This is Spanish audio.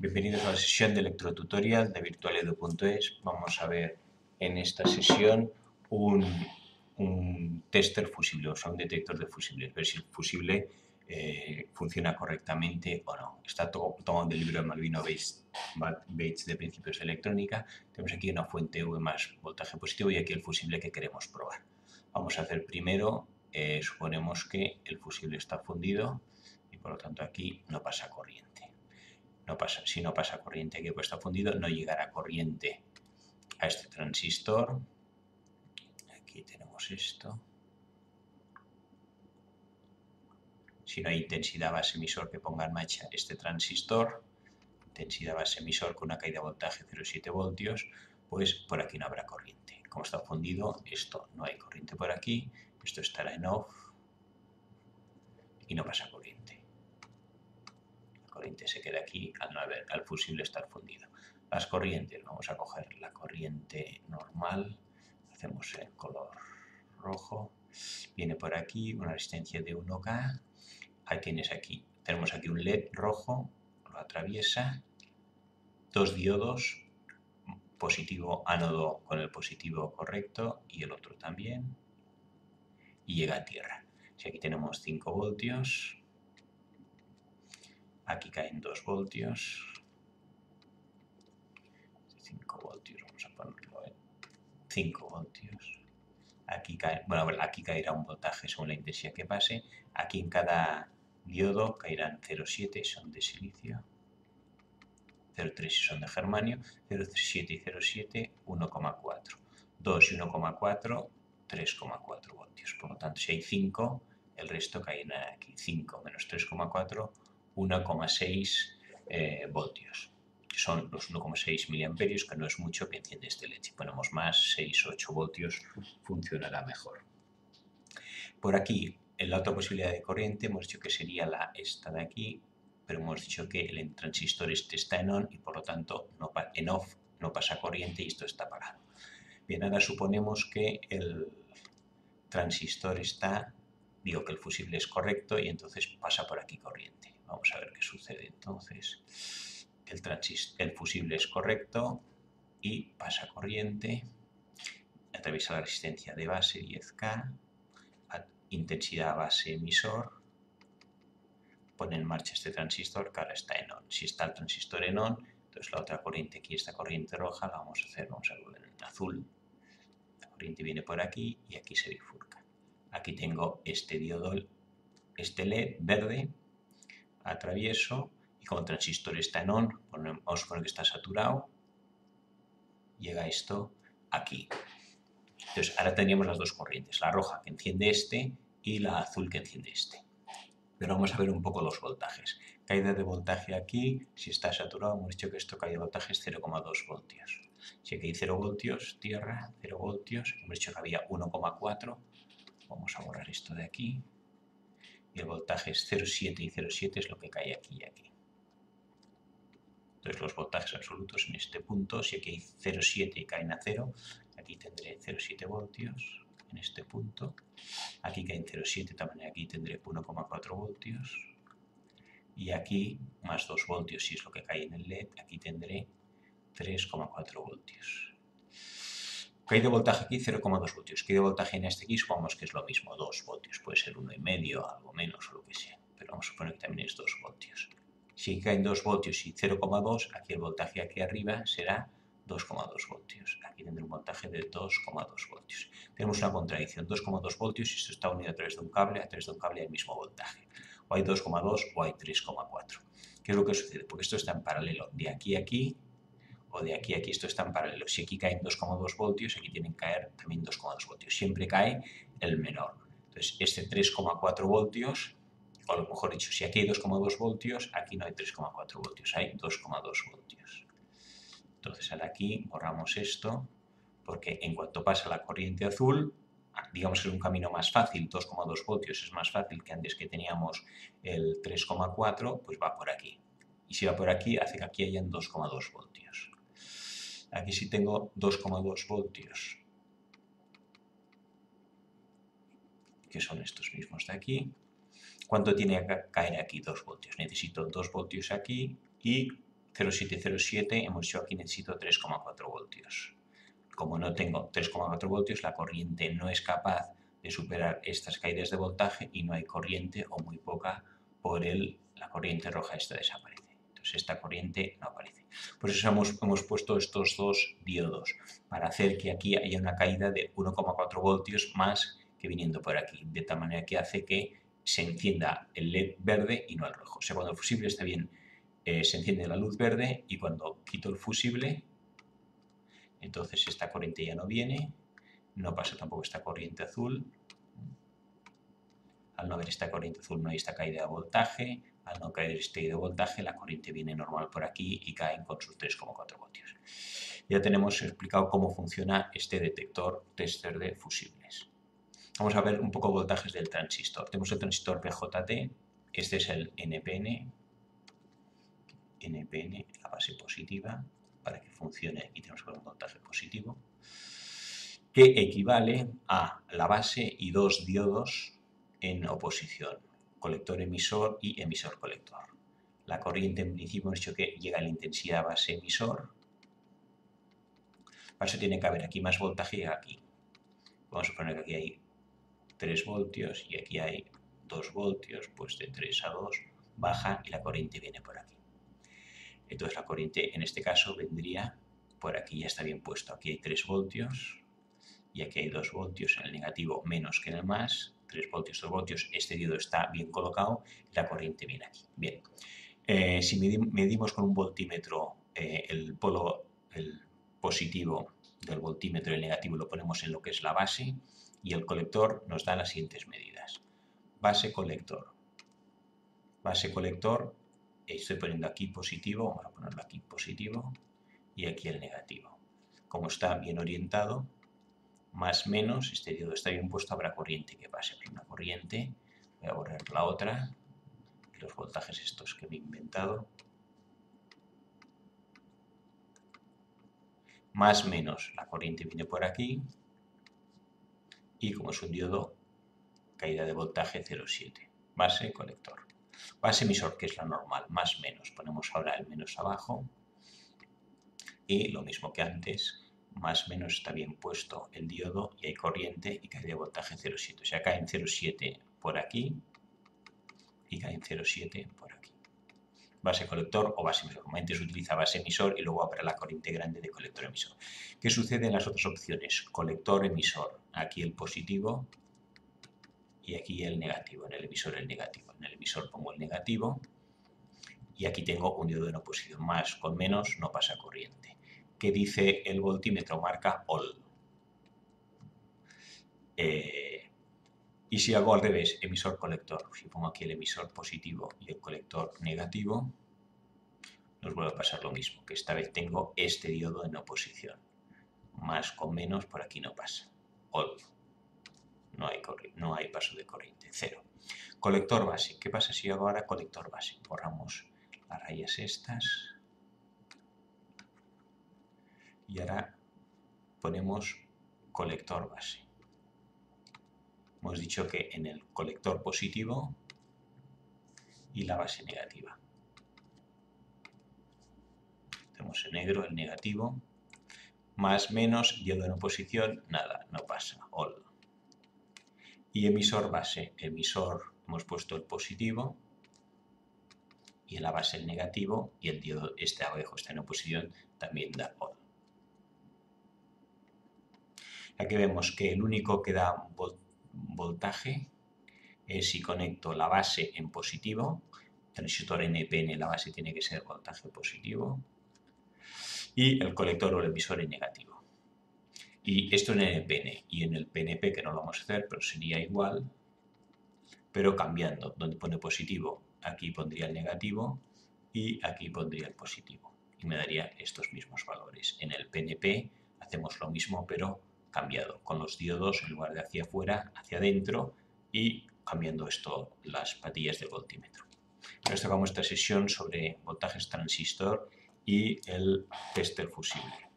Bienvenidos a la sesión de electrotutorial de virtualedu.es. Vamos a ver en esta sesión un tester fusible, o sea, un detector de fusibles, ver si el fusible funciona correctamente o no. Está tomado del libro de Malvino Bates de Principios de Electrónica. Tenemos aquí una fuente V más voltaje positivo y aquí el fusible que queremos probar. Vamos a hacer primero, suponemos que el fusible está fundido y por lo tanto aquí no pasa corriente. Si no pasa corriente aquí pues está fundido, no llegará corriente a este transistor. Aquí tenemos esto. Si no hay intensidad base emisor que ponga en marcha este transistor, intensidad base emisor con una caída de voltaje 0,7 voltios, pues por aquí no habrá corriente. Como está fundido, esto no hay corriente por aquí, esto estará en off y no pasa corriente. La corriente se queda aquí al fusible estar fundido. Las corrientes, vamos a coger la corriente normal, hacemos el color rojo, viene por aquí una resistencia de 1K, tenemos aquí un LED rojo, lo atraviesa, dos diodos, positivo ánodo con el positivo correcto y el otro también, y llega a tierra. Si aquí tenemos 5 voltios, aquí caen 2 voltios, 5 voltios, vamos a ponerlo en 5 voltios. Aquí caerá un voltaje según la intensidad que pase. Aquí en cada diodo caerán 0,7 son de silicio, 0,3 si son de germanio, 0,7 y 0,7, 1,4. 2 y 1,4, 3,4 voltios. Por lo tanto, si hay 5, el resto caerá aquí. 5 menos 3,4, 1,6 voltios. Son los 1,6 miliamperios, que no es mucho, que enciende este LED. Si ponemos más, 6 o 8 voltios, funcionará mejor. Por aquí, en la otra posibilidad de corriente, hemos dicho que sería esta de aquí, pero hemos dicho que el transistor este está en on y por lo tanto en off no pasa corriente y esto está apagado. Bien, ahora suponemos que el transistor que el fusible es correcto y entonces pasa por aquí corriente. Vamos a ver qué sucede entonces. El fusible es correcto y pasa corriente, atraviesa la resistencia de base 10K, intensidad base emisor, pone en marcha este transistor que ahora está en on. Si está el transistor en on, entonces la otra corriente aquí, esta corriente roja, la vamos a verlo en azul. La corriente viene por aquí y aquí se bifurca. Aquí tengo este diodo, este LED verde, atravieso y como el transistor está en on, vamos a suponer que está saturado, llega esto aquí. Entonces ahora tendríamos las dos corrientes, la roja que enciende este y la azul que enciende este. Pero vamos a ver un poco los voltajes. Caída de voltaje aquí, si está saturado, hemos dicho que esto caída de voltaje es 0,2 voltios. Si aquí hay 0 voltios, tierra, 0 voltios, hemos dicho que había 1,4. Vamos a borrar esto de aquí. Y el voltaje es 0,7 y 0,7 es lo que cae aquí y aquí. Entonces los voltajes absolutos en este punto, si aquí hay 0,7 y caen a 0, aquí tendré 0,7 voltios en este punto. Aquí caen 0,7, también aquí tendré 1,4 voltios. Y aquí más 2 voltios, si es lo que cae en el LED, aquí tendré 3,4 voltios. Caída de voltaje aquí 0,2 voltios. Caída de voltaje en este aquí supongamos que es lo mismo, 2 voltios. Puede ser 1,5, algo menos o lo que sea. Pero vamos a suponer que también es 2 voltios. Si caen 2 voltios y 0,2, aquí el voltaje aquí arriba será 2,2 voltios. Aquí tendré un voltaje de 2,2 voltios. Tenemos una contradicción, 2,2 voltios y esto está unido a través de un cable hay el mismo voltaje. O hay 2,2 o hay 3,4. ¿Qué es lo que sucede? Porque esto está en paralelo. De aquí a aquí o de aquí a aquí esto está en paralelo. Si aquí caen 2,2 voltios, aquí tienen que caer también 2,2 voltios. Siempre cae el menor. Entonces, este 3,4 voltios, o lo mejor dicho, si aquí hay 2,2 voltios, aquí no hay 3,4 voltios, hay 2,2 voltios. Entonces, ahora aquí borramos esto, porque en cuanto pasa la corriente azul, digamos que es un camino más fácil, 2,2 voltios es más fácil que antes que teníamos el 3,4, pues va por aquí. Y si va por aquí, hace que aquí hayan 2,2 voltios. Aquí sí tengo 2,2 voltios, que son estos mismos de aquí. ¿Cuánto tiene que caer aquí? 2 voltios. Necesito 2 voltios aquí y 0707, hemos dicho aquí necesito 3,4 voltios. Como no tengo 3,4 voltios, la corriente no es capaz de superar estas caídas de voltaje y no hay corriente o muy poca por la corriente roja esta desaparece. Entonces esta corriente no aparece. Por eso hemos puesto estos dos diodos, para hacer que aquí haya una caída de 1,4 voltios más que viniendo por aquí, de tal manera que hace que se encienda el LED verde y no el rojo. O sea, cuando el fusible está bien, se enciende la luz verde, y cuando quito el fusible, entonces esta corriente ya no viene, no pasa tampoco esta corriente azul. Al no haber esta corriente azul no hay esta caída de voltaje, al no caer esta caída de voltaje la corriente viene normal por aquí y caen con sus 3,4 voltios. Ya tenemos explicado cómo funciona este detector tester de fusibles. Vamos a ver un poco voltajes del transistor. Tenemos el transistor BJT, este es el NPN, la base positiva. Para que funcione aquí tenemos que poner un voltaje positivo, que equivale a la base y dos diodos en oposición, colector emisor y emisor colector. La corriente en principio hemos dicho que llega a la intensidad base emisor. Para eso tiene que haber aquí más voltaje y aquí. Vamos a poner que aquí hay 3 voltios y aquí hay 2 voltios, pues de 3 a 2 baja y la corriente viene por aquí. Entonces la corriente en este caso vendría por aquí, ya está bien puesto. Aquí hay 3 voltios y aquí hay 2 voltios en el negativo menos que en el más. 3 voltios, 2 voltios, este diodo está bien colocado y la corriente viene aquí. Bien, si medimos con un voltímetro el positivo del voltímetro y el negativo lo ponemos en lo que es la base, y el colector nos da las siguientes medidas. Base colector. Base colector, estoy poniendo aquí positivo, vamos a ponerlo aquí positivo y aquí el negativo. Como está bien orientado, más menos, este diodo está bien puesto, habrá corriente que pase. Hay una corriente, voy a borrar la otra, los voltajes estos que me he inventado. Más menos, la corriente viene por aquí, y como es un diodo, caída de voltaje 0,7. Base colector. Base emisor, que es la normal, más menos. Ponemos ahora el menos abajo. Y lo mismo que antes, más menos está bien puesto el diodo y hay corriente y caída de voltaje 0,7. O sea, cae en 0,7 por aquí y cae en 0,7 por aquí. Base colector o base emisor. Normalmente se utiliza base emisor y luego habrá la corriente grande de colector emisor. ¿Qué sucede en las otras opciones? Colector emisor. Aquí el positivo y aquí el negativo. En el emisor el negativo. En el emisor pongo el negativo y aquí tengo un diodo en oposición. Más con menos no pasa corriente. ¿Qué dice el voltímetro? Marca all. Y si hago al revés, emisor-colector, si pongo aquí el emisor positivo y el colector negativo, nos vuelve a pasar lo mismo, que esta vez tengo este diodo en oposición. Más con menos, por aquí no pasa. All. No hay paso de corriente, 0. Colector base. ¿Qué pasa si hago ahora colector base? Borramos las rayas estas. Y ahora ponemos colector base. Hemos dicho que en el colector positivo y la base negativa. Tenemos en negro el negativo. Más, menos, diodo en oposición, nada, no pasa. All. Y emisor base. Emisor hemos puesto el positivo y en la base el negativo, y el diodo este abajo está en oposición, también da all. Aquí vemos que el único que da voltaje es si conecto la base en positivo. Transistor NPN, la base tiene que ser voltaje positivo, y el colector o el emisor en negativo. Y esto en NPN, y en el PNP, que no lo vamos a hacer, pero sería igual, pero cambiando. Donde pone positivo, aquí pondría el negativo y aquí pondría el positivo, y me daría estos mismos valores. En el PNP hacemos lo mismo, pero cambiado, con los diodos en lugar de hacia afuera, hacia adentro, y cambiando esto, las patillas del voltímetro. Con esto acabamos esta sesión sobre voltajes transistor y el tester fusible.